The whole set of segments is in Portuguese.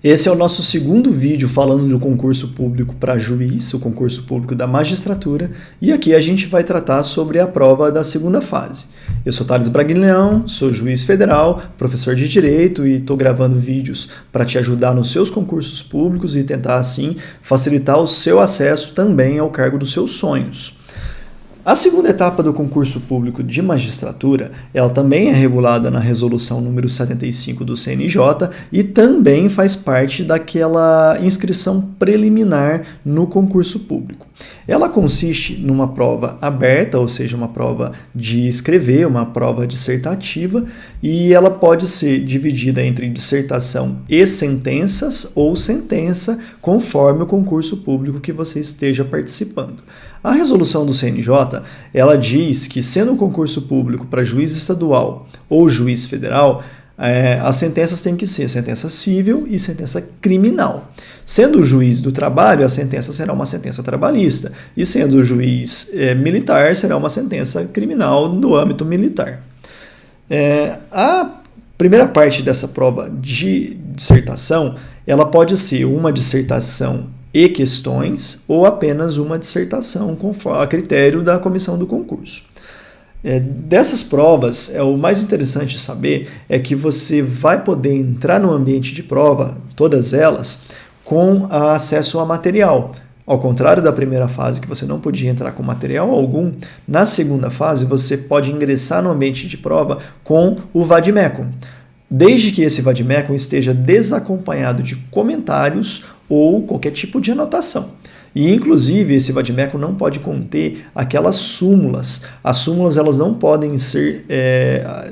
Esse é o nosso segundo vídeo falando do concurso público para juiz, o concurso público da magistratura, e aqui a gente vai tratar sobre a prova da segunda fase. Eu sou Thales Braguilhão, sou juiz federal, professor de Direito e estou gravando vídeos para te ajudar nos seus concursos públicos e tentar, assim, facilitar o seu acesso também ao cargo dos seus sonhos. A segunda etapa do concurso público de magistratura, ela também é regulada na resolução número 75 do CNJ e também faz parte daquela inscrição preliminar no concurso público. Ela consiste numa prova aberta, ou seja, uma prova de escrever, uma prova dissertativa, e ela pode ser dividida entre dissertação e sentenças ou sentença, conforme o concurso público que você esteja participando. A resolução do CNJ, ela diz que, sendo um concurso público para juiz estadual ou juiz federal, as sentenças têm que ser sentença civil e sentença criminal. Sendo o juiz do trabalho, a sentença será uma sentença trabalhista, e sendo o juiz militar, será uma sentença criminal no âmbito militar. A primeira parte dessa prova de dissertação, ela pode ser uma dissertação e questões, ou apenas uma dissertação conforme a critério da comissão do concurso. Dessas provas, o mais interessante de saber é que você vai poder entrar no ambiente de prova, todas elas, com acesso a material. Ao contrário da primeira fase, que você não podia entrar com material algum, na segunda fase você pode ingressar no ambiente de prova com o vade-mecum, desde que esse vade-mecum esteja desacompanhado de comentários ou qualquer tipo de anotação. E, inclusive, esse vade-mecum não pode conter aquelas súmulas. As súmulas, elas não podem ser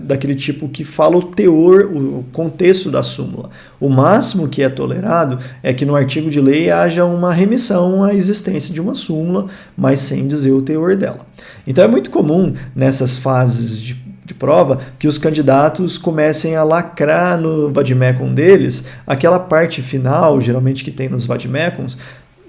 daquele tipo que fala o teor, o contexto da súmula. O máximo que é tolerado é que no artigo de lei haja uma remissão à existência de uma súmula, mas sem dizer o teor dela. Então é muito comum nessas fases de prova que os candidatos comecem a lacrar no vade-mecum deles aquela parte final, geralmente que tem nos vade-mecuns,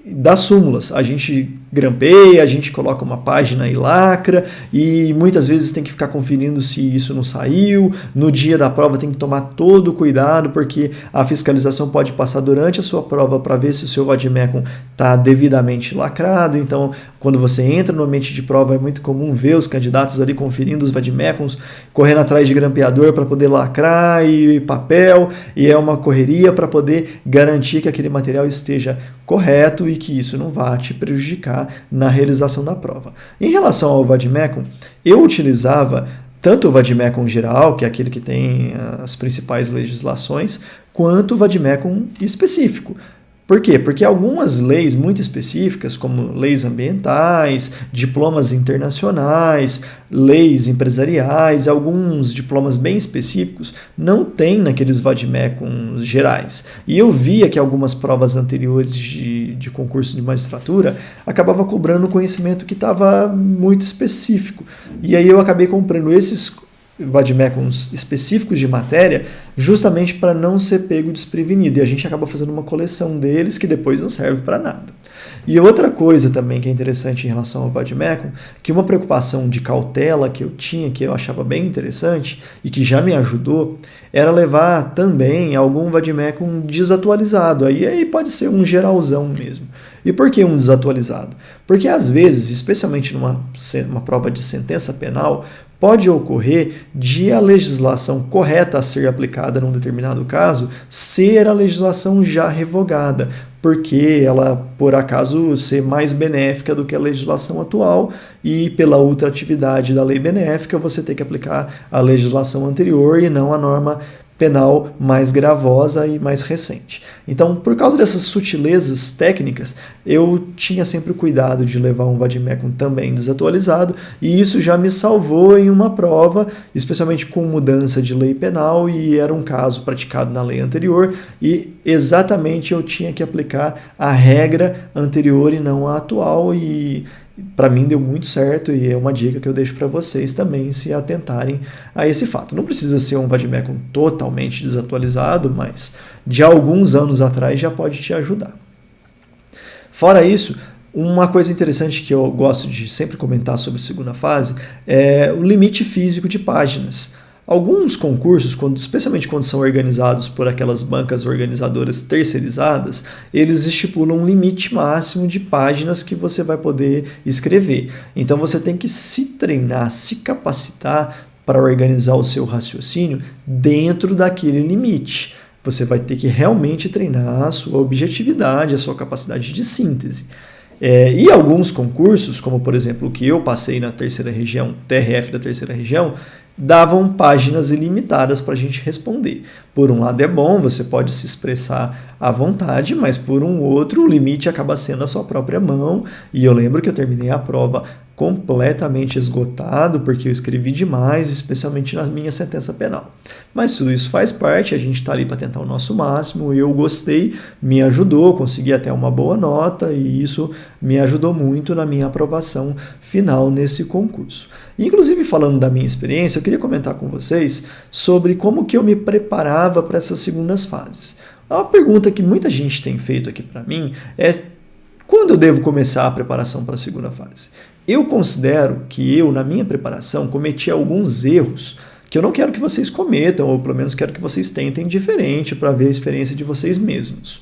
das súmulas. A gente grampeia, a gente coloca uma página e lacra, e muitas vezes tem que ficar conferindo se isso não saiu. No dia da prova tem que tomar todo o cuidado, porque a fiscalização pode passar durante a sua prova para ver se o seu vade-mecum está devidamente lacrado. Então, quando você entra no ambiente de prova, é muito comum ver os candidatos ali conferindo os vade-mecuns, correndo atrás de grampeador para poder lacrar e papel, e é uma correria para poder garantir que aquele material esteja correto e que isso não vá te prejudicar na realização da prova. Em relação ao vade-mecum, eu utilizava tanto o vade-mecum geral, que é aquele que tem as principais legislações, quanto o vade-mecum específico. Por quê? Porque algumas leis muito específicas, como leis ambientais, diplomas internacionais, leis empresariais, alguns diplomas bem específicos, não tem naqueles vade-mecums gerais. E eu via que algumas provas anteriores de concurso de magistratura acabava cobrando conhecimento que estava muito específico. E aí eu acabei comprando esses vade-mecuns específicos de matéria, justamente para não ser pego desprevenido, e a gente acaba fazendo uma coleção deles que depois não serve para nada. E outra coisa também que é interessante em relação ao vade-mecum, que uma preocupação de cautela que eu tinha, que eu achava bem interessante e que já me ajudou, era levar também algum vade-mecum desatualizado. Aí pode ser um geralzão mesmo. E por que um desatualizado? Porque às vezes, especialmente numa prova de sentença penal, pode ocorrer de a legislação correta a ser aplicada num determinado caso ser a legislação já revogada, porque ela, por acaso, ser mais benéfica do que a legislação atual, e pela ultratividade da lei benéfica você tem que aplicar a legislação anterior e não a norma penal mais gravosa e mais recente. Então, por causa dessas sutilezas técnicas, eu tinha sempre o cuidado de levar um vade-mecum também desatualizado, e isso já me salvou em uma prova, especialmente com mudança de lei penal, e era um caso praticado na lei anterior, e exatamente eu tinha que aplicar a regra anterior e não a atual, e para mim deu muito certo, e é uma dica que eu deixo para vocês também se atentarem a esse fato. Não precisa ser um vade-mecum totalmente desatualizado, mas de alguns anos atrás já pode te ajudar. Fora isso, uma coisa interessante que eu gosto de sempre comentar sobre a segunda fase é o limite físico de páginas. Alguns concursos, especialmente quando são organizados por aquelas bancas organizadoras terceirizadas, eles estipulam um limite máximo de páginas que você vai poder escrever. Então você tem que se treinar, se capacitar para organizar o seu raciocínio dentro daquele limite. Você vai ter que realmente treinar a sua objetividade, a sua capacidade de síntese. E alguns concursos, como por exemplo o que eu passei na terceira região, TRF da terceira região, davam páginas ilimitadas para a gente responder. Por um lado é bom, você pode se expressar à vontade, mas por um outro o limite acaba sendo a sua própria mão. E eu lembro que eu terminei a prova completamente esgotado, porque eu escrevi demais, especialmente na minha sentença penal. Mas tudo isso faz parte, a gente está ali para tentar o nosso máximo, eu gostei, me ajudou, consegui até uma boa nota e isso me ajudou muito na minha aprovação final nesse concurso. Inclusive, falando da minha experiência, eu queria comentar com vocês sobre como que eu me preparava para essas segundas fases. Uma pergunta que muita gente tem feito aqui para mim é: quando eu devo começar a preparação para a segunda fase? Eu considero que eu, na minha preparação, cometi alguns erros que eu não quero que vocês cometam, ou pelo menos quero que vocês tentem diferente para ver a experiência de vocês mesmos.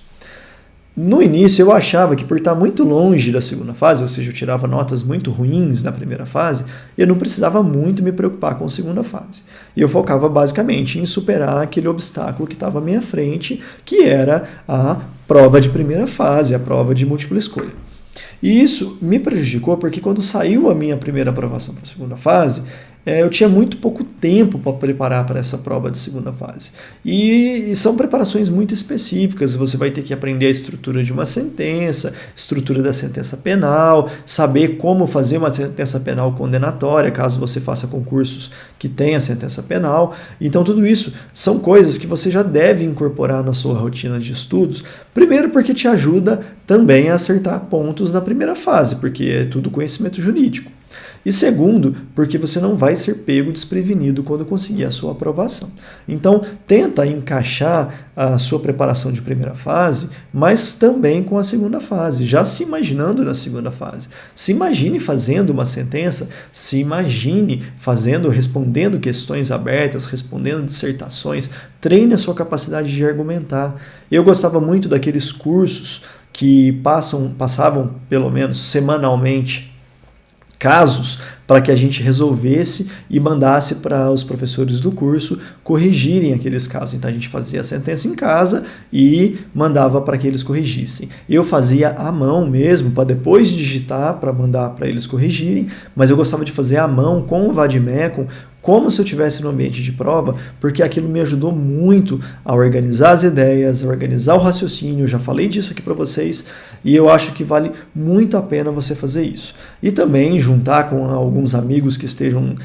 No início eu achava que por estar muito longe da segunda fase, ou seja, eu tirava notas muito ruins na primeira fase, eu não precisava muito me preocupar com a segunda fase. E eu focava basicamente em superar aquele obstáculo que estava à minha frente, que era a prova de primeira fase, a prova de múltipla escolha. E isso me prejudicou porque quando saiu a minha primeira aprovação para a segunda fase, eu tinha muito pouco tempo para preparar para essa prova de segunda fase. E são preparações muito específicas, você vai ter que aprender a estrutura de uma sentença, estrutura da sentença penal, saber como fazer uma sentença penal condenatória, caso você faça concursos que tenha sentença penal. Então tudo isso são coisas que você já deve incorporar na sua rotina de estudos, primeiro porque te ajuda também a acertar pontos na primeira fase, porque é tudo conhecimento jurídico. E segundo, porque você não vai ser pego desprevenido quando conseguir a sua aprovação. Então, tenta encaixar a sua preparação de primeira fase, mas também com a segunda fase, já se imaginando na segunda fase. Se imagine fazendo uma sentença, se imagine respondendo questões abertas, respondendo dissertações, treine a sua capacidade de argumentar. Eu gostava muito daqueles cursos que passavam pelo menos semanalmente casos para que a gente resolvesse e mandasse para os professores do curso corrigirem aqueles casos. Então a gente fazia a sentença em casa e mandava para que eles corrigissem. Eu fazia à mão mesmo, para depois digitar para mandar para eles corrigirem, mas eu gostava de fazer à mão com o Vademecum, como se eu estivesse no ambiente de prova, porque aquilo me ajudou muito a organizar as ideias, a organizar o raciocínio. Eu já falei disso aqui para vocês e eu acho que vale muito a pena você fazer isso. E também juntar com alguns amigos que estejam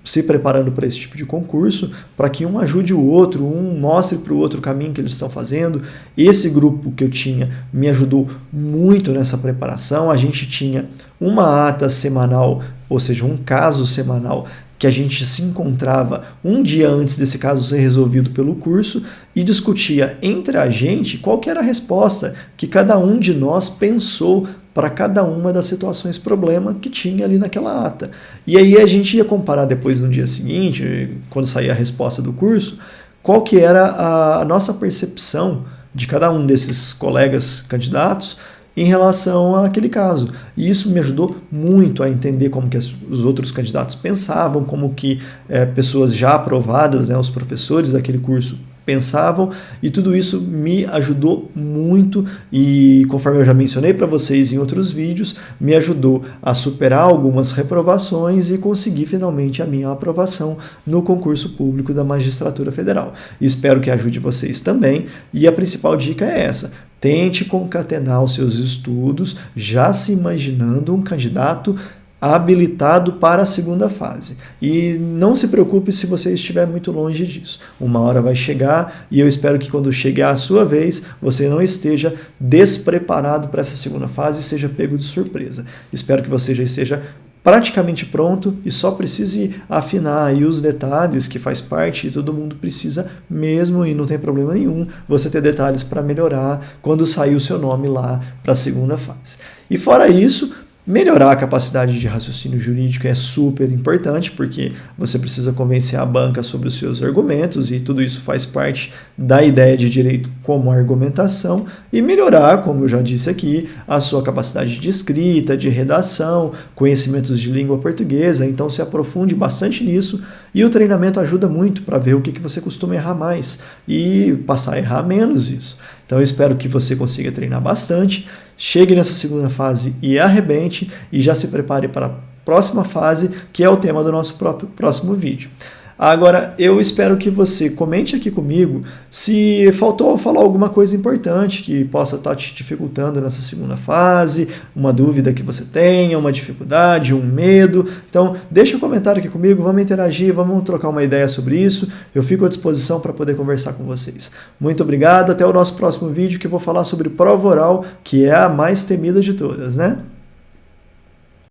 se preparando para esse tipo de concurso, para que um ajude o outro, um mostre para o outro o caminho que eles estão fazendo. Esse grupo que eu tinha me ajudou muito nessa preparação. A gente tinha uma ata semanal, ou seja, um caso semanal, que a gente se encontrava um dia antes desse caso ser resolvido pelo curso e discutia entre a gente qual que era a resposta que cada um de nós pensou para cada uma das situações problema que tinha ali naquela ata. E aí a gente ia comparar depois no dia seguinte, quando saía a resposta do curso, qual que era a nossa percepção de cada um desses colegas candidatos em relação àquele caso. E isso me ajudou muito a entender como que os outros candidatos pensavam, como que pessoas já aprovadas, os professores daquele curso pensavam, e tudo isso me ajudou muito e, conforme eu já mencionei para vocês em outros vídeos, me ajudou a superar algumas reprovações e conseguir finalmente a minha aprovação no concurso público da Magistratura Federal. Espero que ajude vocês também, e a principal dica é essa: tente concatenar os seus estudos, já se imaginando um candidato habilitado para a segunda fase. E não se preocupe se você estiver muito longe disso. Uma hora vai chegar e eu espero que quando chegar a sua vez, você não esteja despreparado para essa segunda fase e seja pego de surpresa. Espero que você já esteja praticamente pronto e só precise afinar aí os detalhes, que faz parte, e todo mundo precisa mesmo, e não tem problema nenhum você ter detalhes para melhorar quando sair o seu nome lá para a segunda fase. E fora isso, Melhorar a capacidade de raciocínio jurídico é super importante, porque você precisa convencer a banca sobre os seus argumentos e tudo isso faz parte da ideia de direito como argumentação. E melhorar, como eu já disse aqui, a sua capacidade de escrita, de redação, conhecimentos de língua portuguesa. Então se aprofunde bastante nisso e o treinamento ajuda muito para ver o que você costuma errar mais e passar a errar menos isso. Então eu espero que você consiga treinar bastante, chegue nessa segunda fase e arrebente, e já se prepare para a próxima fase, que é o tema do nosso próximo vídeo. Agora, eu espero que você comente aqui comigo se faltou falar alguma coisa importante que possa estar te dificultando nessa segunda fase, uma dúvida que você tenha, uma dificuldade, um medo. Então, deixa um comentário aqui comigo, vamos interagir, vamos trocar uma ideia sobre isso. Eu fico à disposição para poder conversar com vocês. Muito obrigado, até o nosso próximo vídeo, que eu vou falar sobre prova oral, que é a mais temida de todas, né?